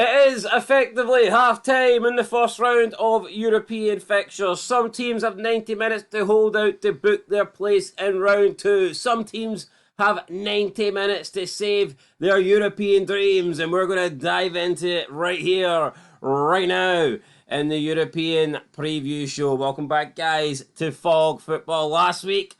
It is effectively half time in the first round of European fixtures. Some teams have 90 minutes to hold out to book their place in round two. Some teams have 90 minutes to save their European dreams, and we're going to dive into it right here, right now, in the European preview show. Welcome back, guys, to Fog Football. Last week,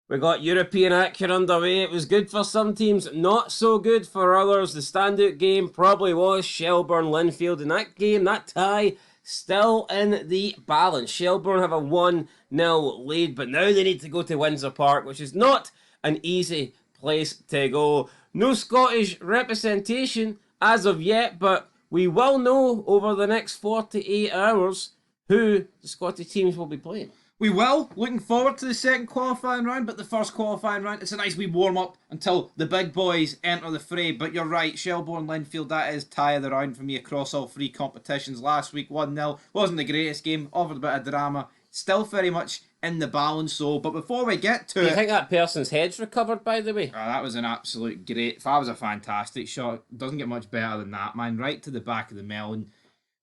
we got European action underway. It was good for some teams, not so good for others. The standout game probably was Shelbourne-Linfield. In that game, that tie, still in the balance. Shelbourne have a 1-0 lead, but now they need to go to Windsor Park, which is not an easy place to go. No Scottish representation as of yet, but we will know over the next 48 hours who the Scottish teams will be playing. We will. Looking forward to the second qualifying round, but the first qualifying round, it's a nice wee warm-up until the big boys enter the fray. But you're right, Shelbourne, Linfield, that is tie of the round for me across all three competitions. Last week, 1-0. Wasn't the greatest game, offered a bit of drama. Still very much in the balance, so. But before we get to Do you think that person's head's recovered, by the way? that was an absolute great. That was a fantastic shot. Doesn't get much better than that, man. Right to the back of the melon.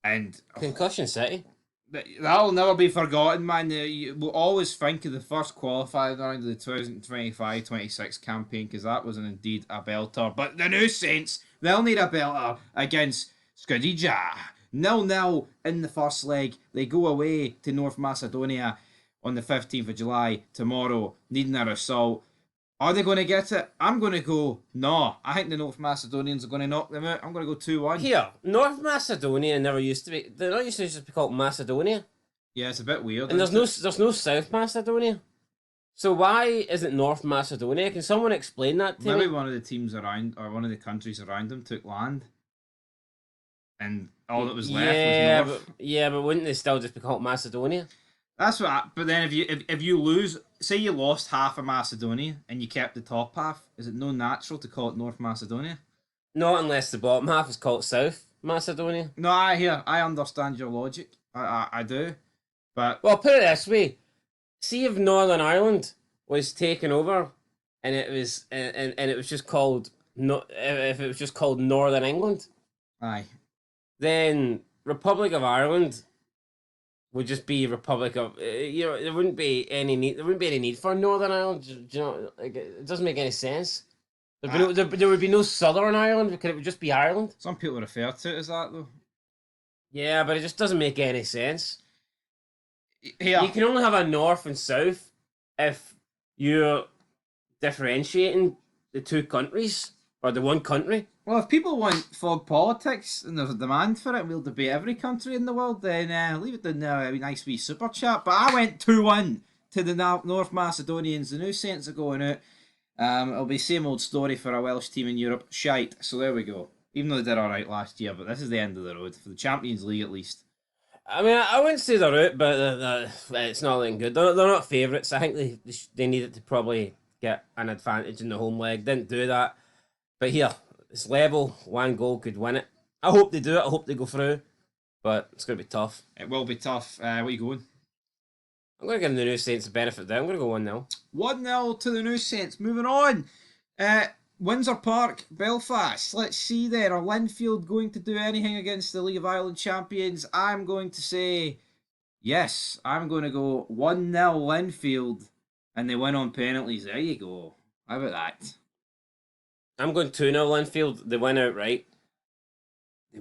And Concussion City. that'll never be forgotten, man. You will always think of the first qualifying round of the 2025-26 campaign, because that was indeed a belter. But the new Saints, they'll need a belter against Scudija. 0-0 in the first leg. They go away to North Macedonia on the 15th of July, tomorrow, needing a result. Are they going to get it? I'm going to go, no. I think the North Macedonians are going to knock them out. I'm going to go 2-1. Here, North Macedonia never used to be. They're not used to just be called Macedonia. Yeah, it's a bit weird. And there's no South Macedonia. So why is it North Macedonia? Can someone explain that to me? Maybe one of the teams around, or one of the countries around them took land. And all that was left was North. But wouldn't they still just be called Macedonia? That's what. But then if you lose, say you lost half of Macedonia and you kept the top half, is it no natural to call it North Macedonia? Not unless the bottom half is called South Macedonia. No, I understand your logic. I do, but Well, put it this way: see if Northern Ireland was taken over, and it was and it was just called if it was just called Northern England, aye. then Republic of Ireland would just be Republic of there wouldn't be any need for Northern Ireland. Do you know, like, it doesn't make any sense. There would be no Southern Ireland because it would just be Ireland. Some people refer to it as that though. Yeah, but it just doesn't make any sense. Here, You can only have a North and South if you're differentiating the two countries or the one country. well, if people want fog politics and there's a demand for it, we'll debate every country in the world. Then leave it in a nice wee super chat. But I went 2-1 to the North Macedonians. The new Saints are going out. It'll be same old story for a Welsh team in Europe. Shite. So there we go. Even though they did all right last year, but this is the end of the road for the Champions League at least. I mean, I wouldn't say they're out, but it's not looking good. They're not favourites. I think they needed to probably get an advantage in the home leg. Didn't do that. But here, it's level. One goal could win it. I hope they do it. I hope they go through. But it's going to be tough. It will be tough. Where are you going? I'm going to give the new Saints the benefit of that. I'm going to go 1-0. 1-0 to the new Saints. Moving on. Windsor Park, Belfast. Let's see there. Are Linfield going to do anything against the League of Ireland champions? I'm going to say yes. I'm going to go 1-0 Linfield. And they win on penalties. There you go. How about that? I'm going 2-0 Linfield. They win outright.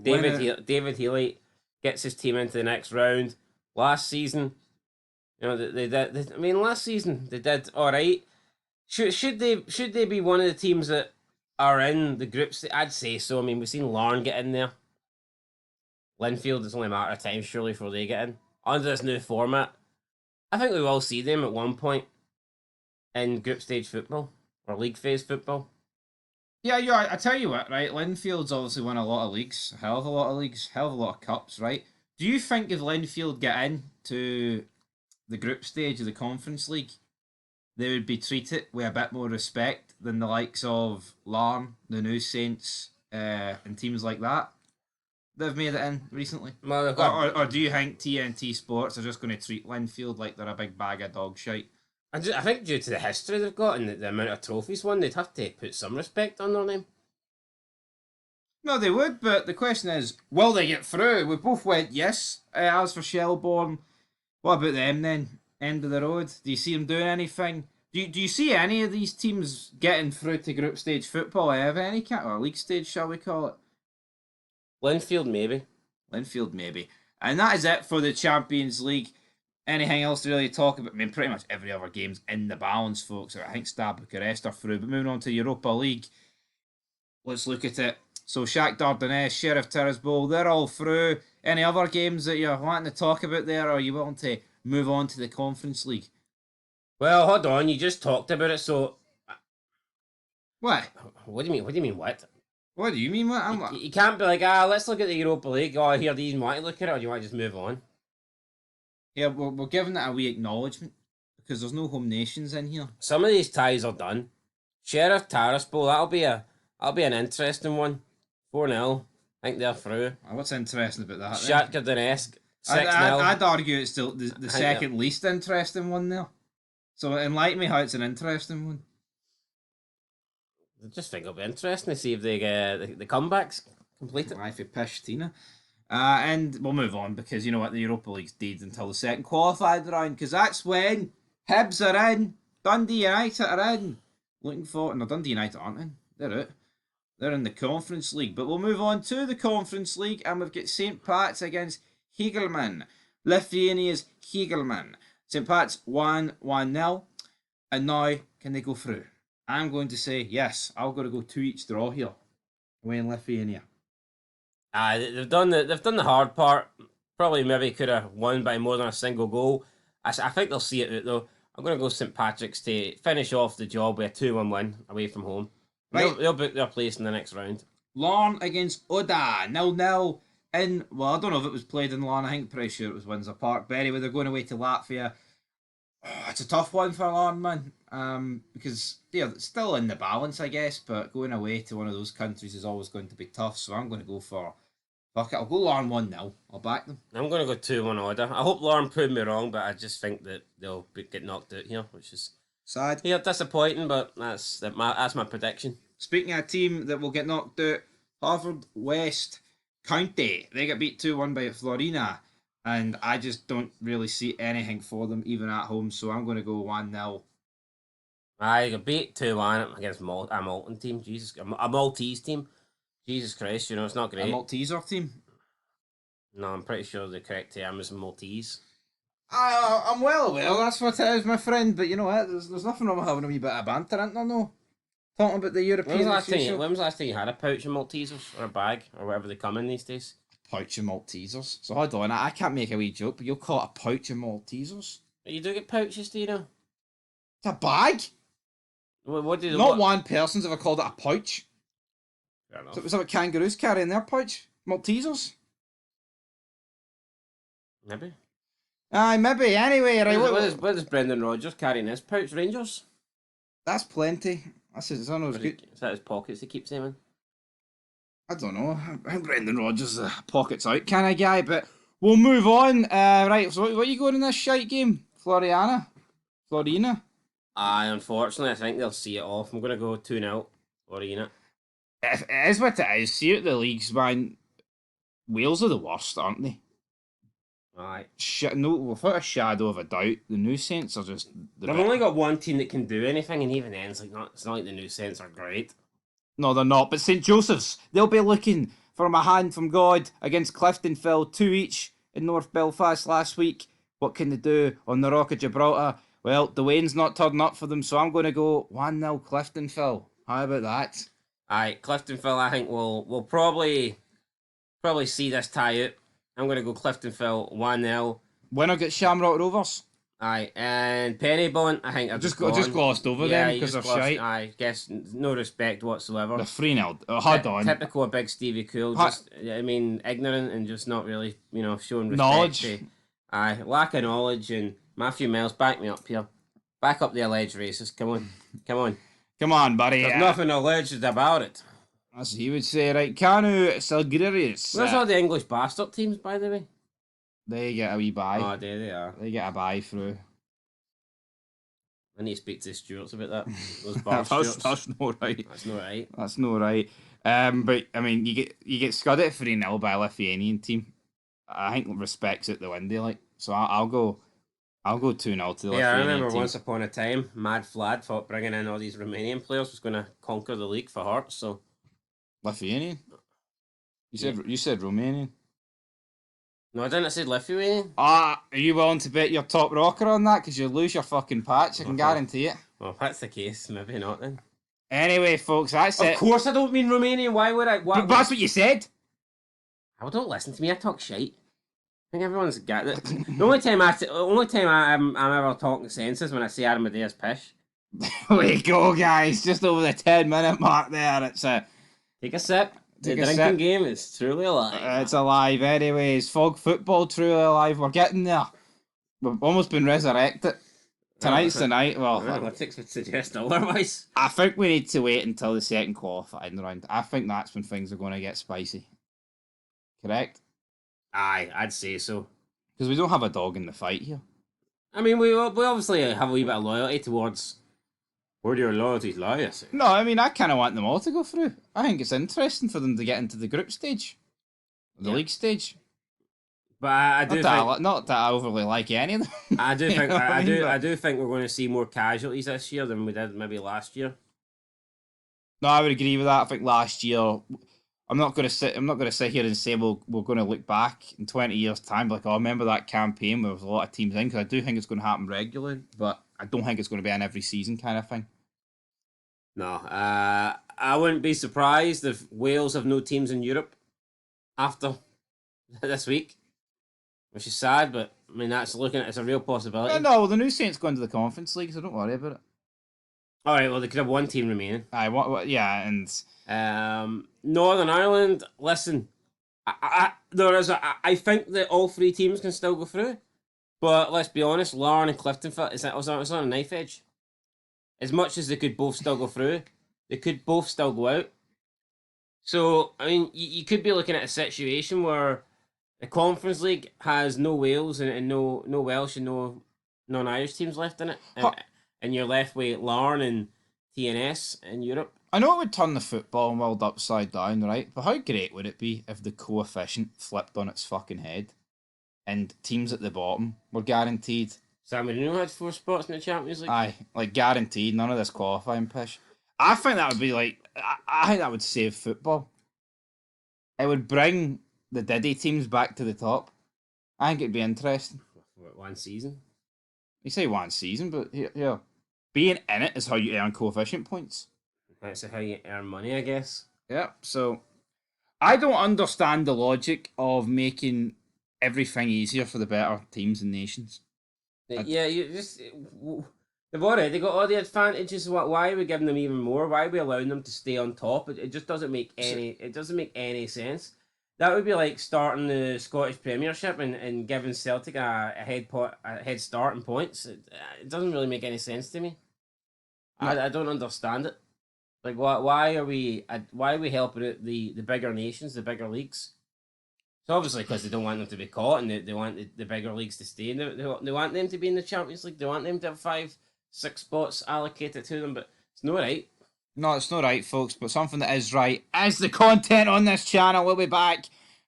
David Healy gets his team into the next round. Last season, they did. I mean, last season they did all right. Should they be one of the teams that are in the groups? I'd say so. I mean, we've seen Larne get in there. Linfield, it's only a matter of time, surely, before they get in under this new format. I think we will see them at one point in group stage football or league phase football. Yeah, you're right. I tell you what, right? Linfield's obviously won a lot of leagues, a hell of a lot of leagues, hell of a lot of cups, right? Do you think if Linfield get in to the group stage of the Conference League, they would be treated with a bit more respect than the likes of Larne, the New Saints, and teams like that have made it in recently? Well, Or do you think TNT Sports are just going to treat Linfield like they're a big bag of dog shite? I think due to the history they've got and the amount of trophies won, they'd have to put some respect on their name. No, they would, but the question is, will they get through? We both went yes. As for Shelbourne, what about them then? End of the road. Do you see them doing anything? Do you see any of these teams getting through to group stage football? Have any or league stage, shall we call it? Linfield, maybe. Linfield, maybe. And that is it for the Champions League. Anything else to really talk about? I mean, pretty much every other game's in the balance, folks. I think Stade Bucharest are through. But moving on to Europa League, let's look at it. So Shakhtar Donetsk, Sheriff Tiraspol, they're all through. Any other games that you're wanting to talk about there, or are you willing to move on to the Conference League? Well, hold on. You just talked about it, so What? what do you mean? What do you mean? What? What do you mean? What? You can't be like, let's look at the Europa League. Oh, here, do you want to look at it, or do you want to just move on? Yeah, we're giving it a wee acknowledgement because there's no home nations in here. Some of these ties are done. Sheriff Tiraspol, that'll be an interesting one. 4-0. I think they're through. What's interesting about that? Shakhtar Donetsk, 6-0. I'd argue it's still the second least interesting one there. So enlighten me how it's an interesting one. I just think it'll be interesting to see if they get the comebacks completed. Why for Pishtina? And we'll move on because you know what, the Europa League's dead until the second qualified round because that's when Hibs are in, Dundee United are in. Looking for no, Dundee United aren't in. They're out. They're in the Conference League. But we'll move on to the Conference League and we've got St. Pat's against Hegelman. Lithuania's Hegelman. St. Pat's 1-0. And now, can they go through? I'm going to say yes. I'll go 2 each draw here. Away in Lithuania. They've done the hard part. Probably maybe could have won by more than a single goal. I think they'll see it out though. I'm going to go St. Patrick's to finish off the job with a 2-1 win away from home. Right. They'll book their place in the next round. Larne against Oda, 0-0 in, well, I don't know if it was played in Larne. I think pretty sure it was Windsor Park. But anyway, they're going away to Latvia. Oh, it's a tough one for Larne, man. Because it's still in the balance, I guess. But going away to one of those countries is always going to be tough. So I'm going to go for, fuck it, I'll go Larne 1-0. I'll back them. I'm going to go 2-1 Oda. I hope Larne prove me wrong, but I just think that they'll get knocked out here, which is sad. Yeah, disappointing, but that's my prediction. Speaking of a team that will get knocked out, Harvard West County. They got beat 2-1 by Florina. And I just don't really see anything for them, even at home. So I'm going to go 1-0. I got beat 2-1 against a Malton team. A Maltese team. Jesus Christ, it's not great. A Malteser team? No, I'm pretty sure the correct term is Maltese. I'm well aware, that's what it is, my friend. But you know what? There's nothing wrong with having a wee bit of banter, isn't there, no? Talking about the European when was the last time you had a pouch of Maltesers? Or a bag? Or whatever they come in these days? Pouch of Maltesers? So hold on, I can't make a wee joke, but you'll call it a pouch of Maltesers? You do get pouches, do you know? It's a bag? Not one person's ever called it a pouch. Fair enough. So it's what kangaroos carry in their pouch? Maltesers? Maybe. Aye, maybe. Anyway, right. What is Brendan Rodgers carrying his pouch? Rangers? That's plenty. That's his, I know it's good. Is that his pockets he keeps them in? I don't know. I think Brendan Rodgers pockets out kind of guy, but we'll move on. Right, so what are you going in this shite game? Florina? Unfortunately, I think they'll see it off. I'm going to go 2-0 Florina. It is what it is. See at the leagues, man. Wales are the worst, aren't they? Aye. No, without a shadow of a doubt, the New Saints are just... They've only got one team that can do anything, and even then, it's not like the New Saints are great. No, they're not. But St. Joseph's, they'll be looking for a hand from God against Cliftonville, 2 each in North Belfast last week. What can they do on the Rock of Gibraltar? Well, Dwayne's not turning up for them, so I'm going to go 1-0 Cliftonville. How about that? Aye, Cliftonville, I think we'll probably see this tie out. I'm going to go Cliftonville 1-0. Winner gets Shamrock Rovers. Aye, and Pennybone, I think I've just glossed over them because they're shite. I guess no respect whatsoever. They're 3-0. Hold on. Typical of big Stevie Cool. Ignorant and just not really, showing respect. Knowledge. Aye, lack of knowledge. And Matthew Mills, back me up here. Back up the alleged racist. Come on. Come on, buddy. There's nothing alleged about it. As he would say, right? Canu Salgueiros. Where's all the English bastard teams, by the way? They get a wee bye. Oh, there they are. They get a bye through. I need to speak to the Stewarts about that. Those that's not right. That's not right. That's not right. But I mean, you get scudded at 3-0 by a Lithuanian team. I think respects it the windy like. So I'll go 2-0 to the Yeah, I Lithuanian remember team. once upon a time, Mad Vlad thought bringing in all these Romanian players was going to conquer the league for Hearts. So Lithuanian? yeah, You said Romanian. no, I didn't say Lithuanian. Ah, are you willing to bet your top rocker on that? Because you'll lose your fucking patch. I can guarantee it. Well, if that's the case, maybe not then. Anyway, folks, that's Of it. course, I don't mean Romanian. Why would I? But that's what you said. Oh, don't listen to me. I talk shite. I think everyone's got it. The only time I'm ever talking sense is when I say Armadeus Pish. We go, guys. Just over the 10-minute mark there. It's Take a sip. The Take a drinking sip. game is truly alive. it's alive. Anyways, Fog football truly alive. We're getting there. We've almost been resurrected. Tonight's the night. Well, Analytics would suggest otherwise. I think we need to wait until the second qualifying round. I think that's when things are going to get spicy. Correct? Aye, I'd say so. Because we don't have a dog in the fight here. I mean, we obviously have a wee bit of loyalty towards. Where do your loyalties lie? I say. No, I mean, I kind of want them all to go through. I think it's interesting for them to get into the group stage. The league stage. But I do Not that I overly like any of them. I do think I do think we're going to see more casualties this year than we did maybe last year. No, I would agree with that. I think last year, I'm not going to sit here and say we're going to look back in 20 years' time like, oh, I remember that campaign where there was a lot of teams in, because I do think it's going to happen regularly, but I don't think it's going to be an every season kind of thing. No, I wouldn't be surprised if Wales have no teams in Europe after this week, which is sad, but I mean it's a real possibility. No, the new Saints going to the Conference League, so don't worry about it. All right, well they could have one team remaining. Yeah, and Northern Ireland. Listen, I think that all three teams can still go through, but let's be honest, Larne and Cliftonfoot was on a knife edge. As much as they could both still go through, they could both still go out. So I mean, you could be looking at a situation where the Conference League has no Wales and no Welsh and no non-Irish teams left in it, and you're left with Larne and TNS in Europe. I know it would turn the football world upside down, right? But how great would it be if the coefficient flipped on its fucking head and teams at the bottom were guaranteed? San Marino had 4 spots in the Champions League. Aye, like guaranteed, none of this qualifying pish. I think that would be like, I think that would save football. It would bring the Diddy teams back to the top. I think it'd be interesting. What, 1 season? You say 1 season, but here, being in it is how you earn coefficient points. That's how you earn money, I guess. Yeah, so I don't understand the logic of making everything easier for the better teams and nations. Yeah, you just they've already got all the advantages. Why are we giving them even more? Why are we allowing them to stay on top? It just doesn't make any sense. That would be like starting the Scottish Premiership and giving Celtic a head start in points. It doesn't really make any sense to me. No. I don't understand it. Like why are we helping out the bigger nations, the bigger leagues? It's obviously because they don't want them to be caught, and they want the bigger leagues to stay. And they want them to be in the Champions League. They want them to have 5-6 spots allocated to them, but it's not right. No, it's not right, folks. But something that is right is the content on this channel. We'll be back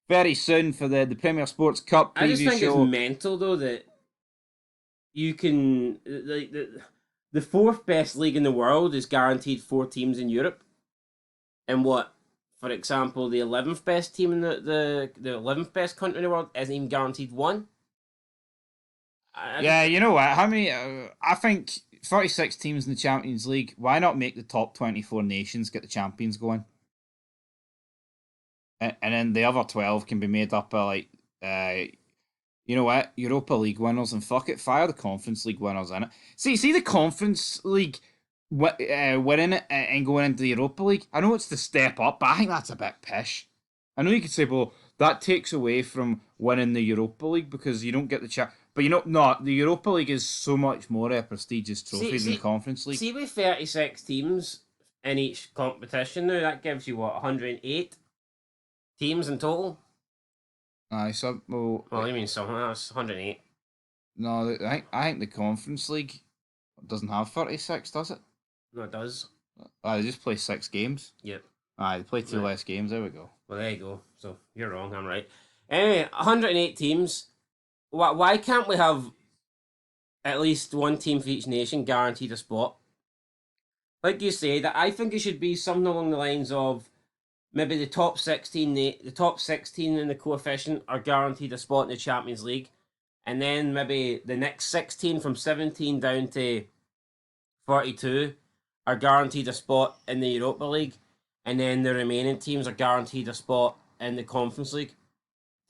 very soon for the Premier Sports Cup preview show. I just think it's mental though that you can the 4th best league in the world is guaranteed 4 teams in Europe, and what? For example, the 11th best team in the 11th best country in the world isn't even guaranteed 1. Yeah, you know what? How many? I think 36 teams in the Champions League. Why not make the top 24 nations get the champions going? And then the other 12 can be made up of like, you know what? Europa League winners, and fuck it, fire the Conference League winners in it. See the Conference League winning it and going into the Europa League. I know it's the step up, but I think that's a bit pish. I know you could say, well, that takes away from winning the Europa League because you don't get the But no, the Europa League is so much more a prestigious trophy than the Conference League. See, with 36 teams in each competition now, that gives you, 108 teams in total? Aye, so... Well, you mean something else? 108. No, I think the Conference League doesn't have 36, does it? No, it does. They just play 6 games. Yep. Aye, they play two Right. less games. There we go. Well, there you go. So you're wrong. I'm right. Anyway, 108 teams. Why can't we have at least one team for each nation guaranteed a spot? Like you say, that I think it should be something along the lines of maybe the top 16, the top 16 in the coefficient are guaranteed a spot in the Champions League, and then maybe the next 16 from 17 down to 42 are guaranteed a spot in the Europa League, and then the remaining teams are guaranteed a spot in the Conference League.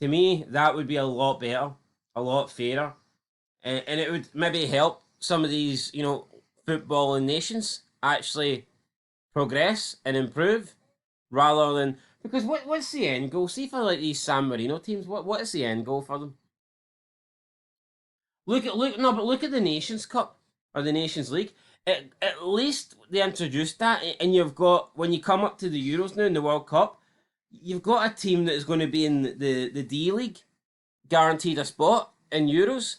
To me, that would be a lot better, a lot fairer, and it would maybe help some of these, footballing nations actually progress and improve rather than because what's the end goal? See for like these San Marino teams, what is the end goal for them? Look at the Nations Cup or the Nations League. At least they introduced that, and you've got when you come up to the Euros now in the World Cup, you've got a team that is going to be in the D League, guaranteed a spot in Euros.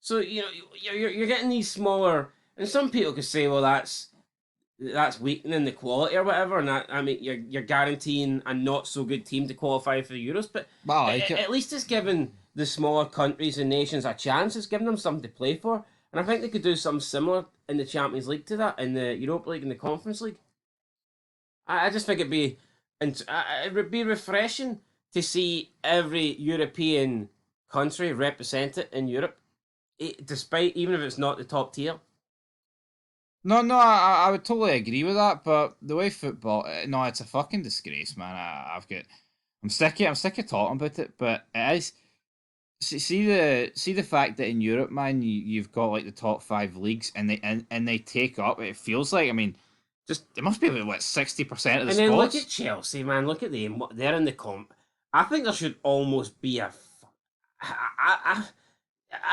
So you're getting these smaller, and some people could say, well, that's weakening the quality or whatever, and that I mean you're guaranteeing a not so good team to qualify for the Euros, but Well, I like it. at least it's giving the smaller countries and nations a chance. It's giving them something to play for, and I think they could do something similar in the Champions League to that, in the Europa League and the Conference League. I just think it would be refreshing to see every European country represented in Europe, despite even if it's not the top tier. No, I would totally agree with that. But the way football, no, it's a fucking disgrace, man. I'm sick of talking about it. But it is. See the fact that in Europe, man, you've got like the top 5 leagues, and they take up. It feels like, I mean, just it must be about what 60% of the And then look spots. at Chelsea, man. Look at them. They're in the comp. I think there should almost be a. I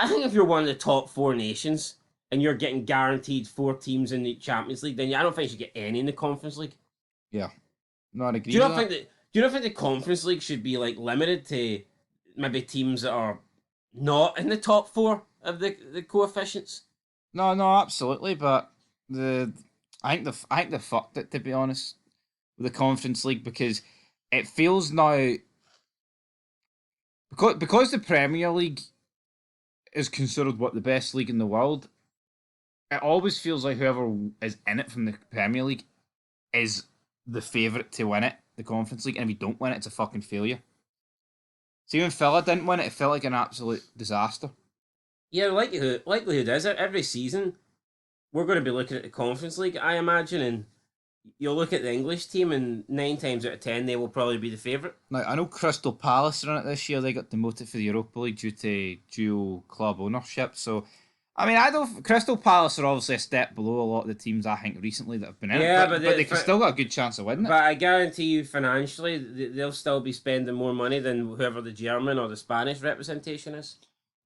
think if you're one of the top 4 nations and you're getting guaranteed 4 teams in the Champions League, then I don't think you should get any in the Conference League. Yeah, no, I agree. Do you with not that. think that? Do you not think the Conference League should be like limited to maybe teams that are not in the top 4 of the coefficients? No, absolutely. But I think they fucked it, to be honest, with the Conference League, because it feels now because the Premier League is considered what the best league in the world. It always feels like whoever is in it from the Premier League is the favourite to win it, the Conference League, and if you don't win it, it's a fucking failure. See, when Villa didn't win it, it felt like an absolute disaster. Yeah, likelihood is that every season we're going to be looking at the Conference League, I imagine, and you'll look at the English team, and 9 times out of 10 they will probably be the favourite. Now, I know Crystal Palace are in it this year. They got demoted for the Europa League due to dual club ownership. So, I mean, I don't. Crystal Palace are obviously a step below a lot of the teams I think recently that have been in Yeah, it, but they can fi- still got a good chance of winning it. But I guarantee you, financially, they'll still be spending more money than whoever the German or the Spanish representation is.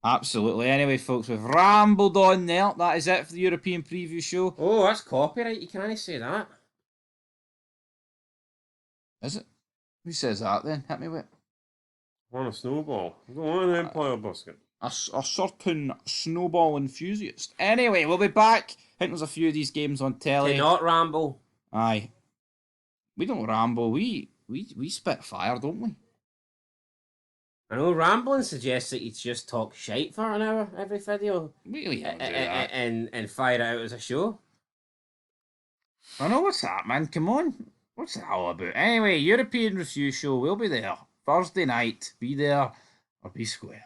Absolutely. Anyway, folks, we've rambled on there. That is it for the European preview show. Oh, that's copyright. You can't say that. Is it? Who says that then? Hit me with it. On a snowball. Go on then, play a basket. A certain snowball enthusiast. Anyway, we'll be back. I think there's a few of these games on telly. To not ramble. Aye. We don't ramble. We spit fire, don't we? I know rambling suggests that you just talk shite for an hour every video We don't do that. and fire it out as a show. I know what's that, man. Come on. What's that all about? Anyway, European Review Show. We'll be there Thursday night. Be there or be square.